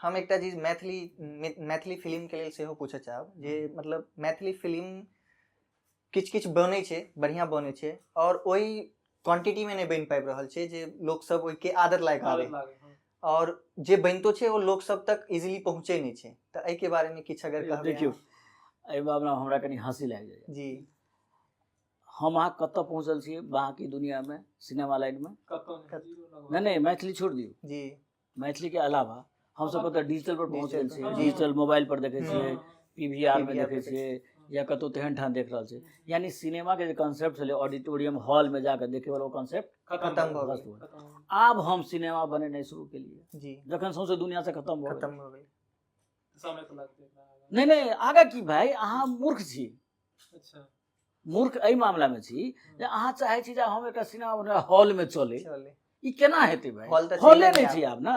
हम एकटा चीज मैथिली फिल्म के लेल सेहो पूछे चाहब जे मतलब मैथिली फिल्म किछ बनै छै बढ़िया बनै छै और ओई क्वांटिटी में नहीं बन पाबि रहल छै जे लोग सब ओई के आदत लायक आवे और जे बनितो छै वो लोग सब तक इजीली पहुंचे नहीं छै त एई के बारे में किछ अगर कहबै देखियो एहि मामला में हमरा कनी हंसी लाग जाय जी हम अहाँ कतऽ पहुँचल छियै बाकी दुनिया में सिनेमा लाइन में नहीं मैथिली छोड़ दियौ जी मैथिली के अलावा हम सब कतऽ डिजिटल पर पहुँच गेल छियै डिजिटल मोबाइल पर देखे छियै पीवीआर में देखे छियै या कतौ तेहन ठान देख रहल छै यानी सिनेमा के जे कॉन्सेप्ट छलै ऑडिटोरियम हॉल में जाकर देखे वाला कॉन्सेप्ट खत्म भ गेल आब हम सिनेमा बनेनाइ शुरू केलिए जी जखन सौंसे दुनिया से खत्म भ गेल समय तो लगते नहीं आगा की भाई अहाँ मूर्ख छी अच्छा मूर्ख एहि मामला में छी जे अहाँ चाहै छी जे हम एकटा सिनेमा हॉल में चले ई केना हेतै भाई हॉले नहीं छै आब ना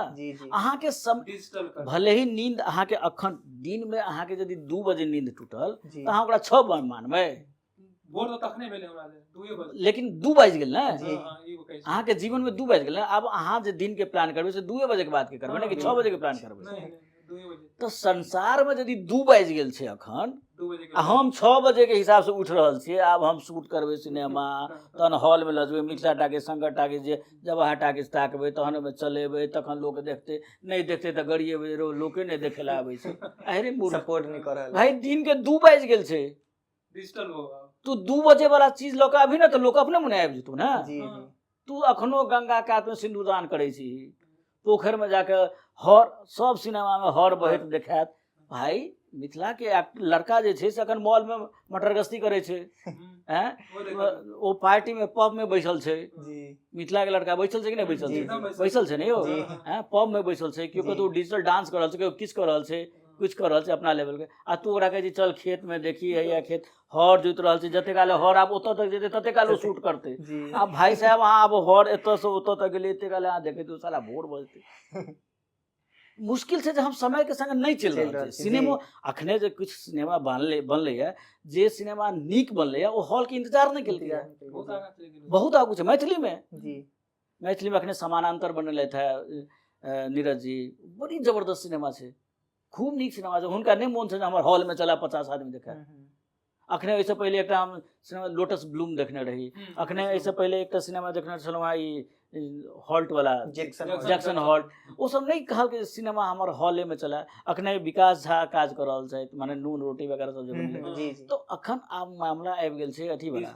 अहाँ के डिजिटल भले ही नींद अहाँ के अखन दिन में अहाँ के यदि 2 बजे नींद टूटल त अहाँ ओकरा 6 बजे मानबै भोर तो तखने भेलै हमरा 2 बजे लेकिन 2 बज गेल ना हां ई वो कहै छै अहाँ के जीवन में 2 बज गेल अब अहाँ जे दिन के प्लान करबै से 2 बजे के बाद के करबै ना कि 6 बजे के प्लान करबै नहीं 2 बजे तो संसार में यदि 2 बज गेल छै अखन 2 बजे आ हम 6 बजे के हिसाब से उठ रहल छियै आब हम शूट करबै सिनेमा तहन हॉल में लजबै मिथिला टाके संकट टाके जे जब अहाँ टाके ताकबै तहन ओहिमे चलेबै तखन लोक देखतै नहीं देखतै तऽ गरिएबै लोके नहीं देखे ला आबै छै अरे मूर्ख सपोर्ट नहीं कर रहल भाई दिन के 2 बज गेल छै डिजिटल होगा तू 2 बजे वाला चीज लोक अभी ना तो लोक अपने मुने आबि जेतौ ना जी जी तू अखनो गंगा कात में सिंदूरदान करै छी पोखर में जाके हर सब सिनेमा में हर बहैत देखात भाई मिथिला के लड़का जे छै से अखन मॉल में मटरगश्ती करे छै हैं ओ पार्टी में पब में बैसल छै जी मिथिला के लड़का बैसल छै कि नहीं बैसल छै बैसल छै ने यौ हैं पब में बैसल छै केओ कतौ डिजिटल डांस कर रहल छै केओ किछ कर रहल छै कुछ कर रहल छै अपना लेवल के आ तू ओकरा कहै छै चल खेत में देखी है या खेत हर जोत रहल छै जते काल हर आब ओतऽ तक जेतै तते काल शूट करतै आब भाई साहब अहाँ आब हर एतऽ से ओतऽ तक गेलियै एते काल अहाँ देखै तो साला भोर बजतै मुश्किल से हम समय के संग नहीं चल रहल छै सिनेमा अखने जे कुछ सिनेमा बनलै है जे सिनेमा नीक बनलै है ओ हॉल के इंतजार नहीं केलकै बहुत आगू छै मैथिली में जी मैथिली में अखने समानांतर बनलथि है नीरज जी बड़ी जबरदस्त सिनेमा छै खूब नीक सिनेमा छै हुनका नहीं मोन छै जे हमर हॉल में चला 50 आदमी देखे अखने एहिसँ पहिले एकटा हम सिनेमा लोटस ब्लूम देखने रही अखने एहिसँ पहिले एकटा सिनेमा देखने छलहुँ हँ ई हॉल्ट वाला जैक्सन हॉल्ट ओ सब नहीं कहल कि सिनेमा हमर हॉले में चला अखने विकास झा काज कर रहल छै माने नून रोटी वगैरह सब जे बनलै तो अखन आब मामला आबि गेल छै अथी वाला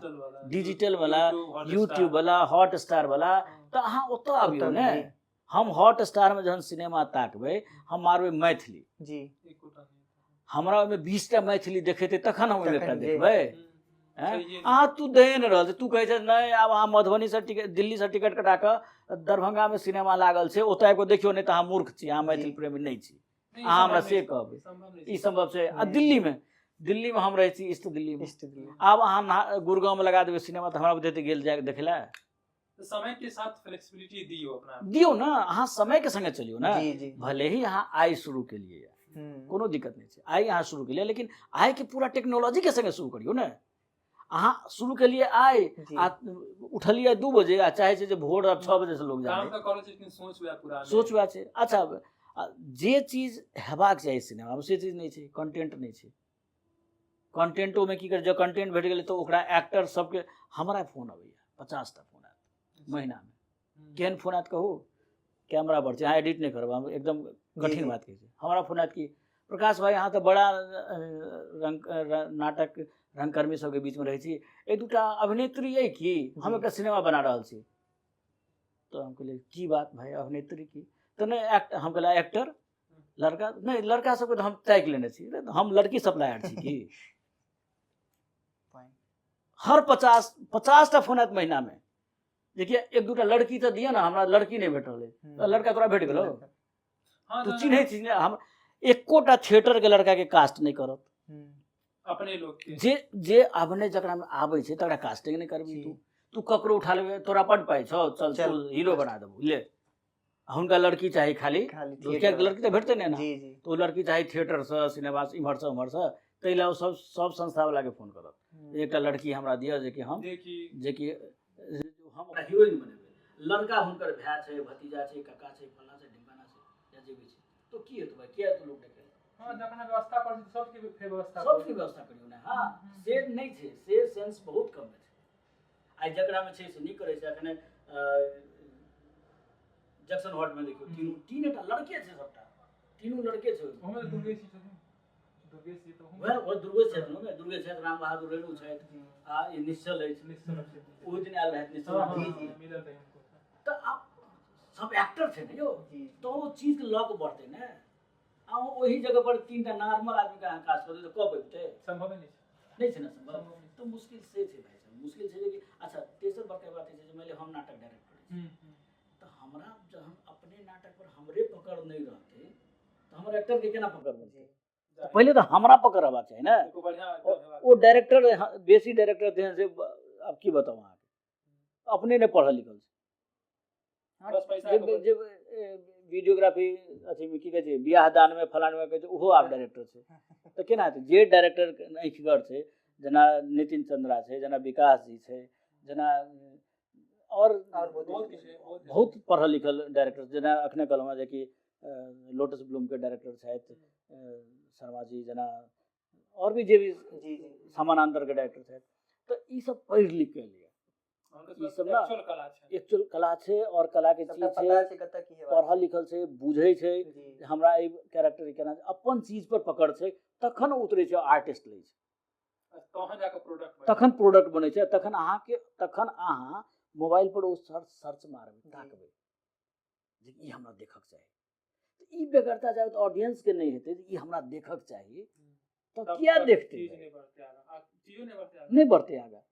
डिजिटल वाला यूट्यूब वाला हॉटस्टार वाला तो अहाँ ओतऽ आबियौ ने हम हॉटस्टार में जहन सिनेमा ताकबै हम मारबै मैथिली जी हमरा ओहिमे 20टा मैथिली देखेतै तखन हम एकटा देखबै अहाँ तू दे नहि रहल छै तू कहै छै नहीं आब अहाँ मधुबनी से टिकट दिल्ली से टिकट कटा कऽ दरभंगा में सिनेमा लागल छै ओतऽ आबि कऽ देखियौ नहीं तऽ अहाँ मूर्ख छी अहाँ मैथिल प्रेमी नहीं छी अहाँ हमरा से कहबै ई संभव छै आ दिल्ली में हम रहै छी ईस्ट दिल्ली में आब अहाँ गुड़गांव में लगा देबै सिनेमा तऽ हमरा बुझेतै गेल जाए देखै लए समय के साथ फ्लेक्सिबिलिटी दियो ना अहाँ समय के संगे चलियो ना भले ही अहाँ आइ शुरू केलिए कोनो दिक्कत नहीं छै आइ अहाँ शुरू केलिए लेकिन आइ के पूरा टेक्नोलॉजी के संगे शुरू करियो ना अहाँ शुरू केलिए आइ आ उठलिए 2 बजे आ चाहे छै जे भोर 6 बजे से लोग जाए सोच वएह छै अच्छा जे चीज हेबाक चाही सिनेमा में से चीज नहीं छै कंटेंट नहीं छै कंटेंटो में की कर जब कंटेंट भेट गेलै तो ओकरा एक्टर सबके हमरा फोन अबैया 50टा फोन आयत महीना में केहन फोन आयत कहू कैमरा पर छै अहाँ एडिट नहीं करब हम एकदम कठिन बात कहै छै हमरा फोन आयत कि प्रकाश भाई अहाँ तो बड़ा नाटक रंगकर्मी सबके बीच में रहे छी एक दूटा अभिनेत्री है कि हम एक सिनेमा बना रहल छी तो हम कहलिए की बात भाई अभिनेत्री की तो नहीं हम कहला एक्टर लड़का नहीं लड़का सबके तो हम ताकि लेने छी हम लड़की सप्लायर छी की हर 50टा फोन आयत महीना में देखिए एक दूटा लड़की तो दिया ना हमरा लड़की नहीं भेटल है लड़का तोरा भेट गेलो तू चिन्है छी हम एकोटा थिएटर के लड़का के कास्ट नहीं करत अपने लोग के जे अपने जकरा में आबै छै तकरा कास्टिंग नहीं करबी तू ककरो उठा लेबे तोरा बड पाई छौ चल चल हीरो बना देबू ले हुनका लड़की चाही खाली लड़की तो भेटते नहीं ना तो लड़की चाही थिएटर से सिनेमा से इम्हर से उम्हर से तै ला सब संस्था वाला के फोन करत एकटा लड़की हमरा दिया जे कि हम हम हीरोइन बनेबै लड़का हुनकर भाई छै भतीजा छै काका छै फल्ला छै ढिमकाना छै या जे भी छै तो की हेतु भाई किया तो लोग देखे हां जखन व्यवस्था कर सबके व्यवस्था सबके व्यवस्था करियो ना हां से नहीं छे से सेंस बहुत कम है आइ जकरा में छे से नहीं करे छै अखने जक्सन हॉट में देखियो तीनटा लड़के छे सबटा तीनों लड़के छे ओमे दुर्गेश जी छथिन दुर्गेश जी तो वो दुर्गेश क्षेत्र में दुर्गेश क्षेत्र राम बहादुर रेणु छै आ ये निश्चल है निश्चल ओ दिन आयल रहत निश्चल जी मिलल रहे हमको तो आप सब एक्टर थे ना यो तो वो चीज के लॉक बढ़ते ना आ वही जगह पर तीनटा नॉर्मल आदमी का काज कर तो कब होते संभव नहीं छे ना संभव तो मुश्किल से छे भाई साहब मुश्किल छे कि अच्छा तेसर बड़का बात है जे मैले हम नाटक डायरेक्ट करै तो हमरा जब हम अपने नाटक पर हमरे पकड़ नहीं रहते तो हमर एक्टर के केना पकड़ बनते तो पहले तो हमरा पकड़ रहबा चाहिए ना वो डायरेक्टर बेसी डायरेक्टर थे से अब की बताऊं अहाँ अपने ने पढ़ल लिखल बस पैसा वीडियोग्राफी अथी में की कहै छै बियाह दान में फलान में कहै छै ओहो आब डायरेक्टर छै तो केना हेतै जे डायरेक्टर आँखिगर छै जेना नितिन चंद्रा छै जेना विकास जी छै जेना और बहुत पढ़ल लिखल डायरेक्टर जेना अखने कहलहुँ जे कि लोटस ब्लूम के डायरेक्टर छथि शर्मा जी जेना और भी जे भी समानांतर के डायरेक्टर छथि तो ई सब पढ़ि लिख के लिए ई सब ना एक्चुअल कला छै और कला के चीज छै पढ़ल लिखल छै बुझै छै हमरा ई कैरेक्टर केना अपन चीज पर पकड़ छै तखन उतरै छै आर्टिस्ट लै छै तहन जाके प्रोडक्ट तखन प्रोडक्ट बनै छै तखन अहाँ मोबाइल पर ओ सर्च मारबै ताकबै जे ई हमरा देखक चाही तो ई बेगरता जाए तो ऑडियंस के नहीं हेतै ई हमरा देखक चाही तो क्या देखते नहीं बढ़ते आगे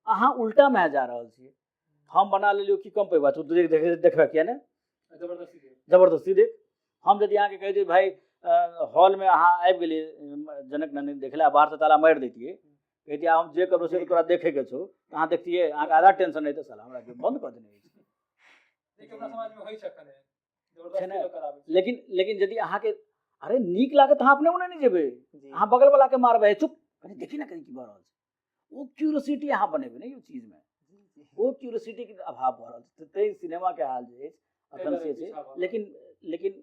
अहाँ उल्टा में जा रहल छी हम बना लेलियो कि कम पैबा तू देखबे किया ने जबरदस्ती देख हम यदि अहाँ के कह दिए भाई हॉल में अहाँ आबि गेलिए जनक नंदिनी देखला बाहर से ताला मारि देतिए कहतिए हम जे करो से तोरा देखे के छौ अहाँ देखतिए अहाँ के आधा टेंशन नहीं तो साला हमरा के बंद कर देने लेकिन अपना समाज में होई छकने जबरदस्ती कराबे लेकिन यदि अहाँ के अरे नीक लागत अहाँ अपने ओने नहीं जेबे अहाँ बगल वाला के मारबे चुप कनी देखी ना कनी की भऽ रहल छै वो क्यूरियोसिटी अहाँ बनेबे नहीं ओ चीज में वो क्यूरियोसिटी के अभाव भऽ रहल छै तै सिनेमा के हाल जे अखन से छै लेकिन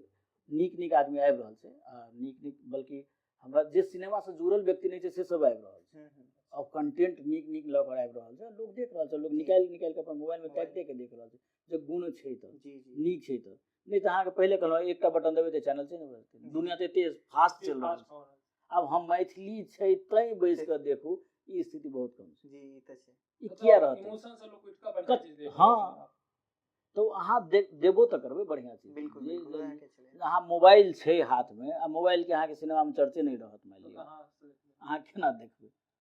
नीक आदमी आबि रहल छै नीक बल्कि हमरा जे सिनेमा से जुड़ल व्यक्ति नहीं छै से सब आबि रहल छै अब कंटेंट नीक लऽ कऽ आबि रहल छै लोग देख रहल छै लोग निकालि के अपन मोबाइल में ताकि के देख रहल छै जे गुण छै तऽ नीक छै तऽ नहीं तो अहाँ के पहले कहलहुँ एकटा बटन देबै तऽ चैनल चेंज भऽ जेतै दुनिया तऽ एते फास्ट चल रहल छै अब हम मैथिली छै तैं बैस कऽ देखू ई स्थिति बहुत कम छै जी ई तऽ छै ई किया रहतै इमोशन से लोग उठका बढ़िया चीज देख हाँ तो अहाँ देबो तऽ करबै बढ़िया चीज बिल्कुल अहाँ मोबाइल छै हाथ में आ मोबाइल के अहाँ के सिनेमा में चर्चे नहीं रहत मान लिअ अहाँ केना देख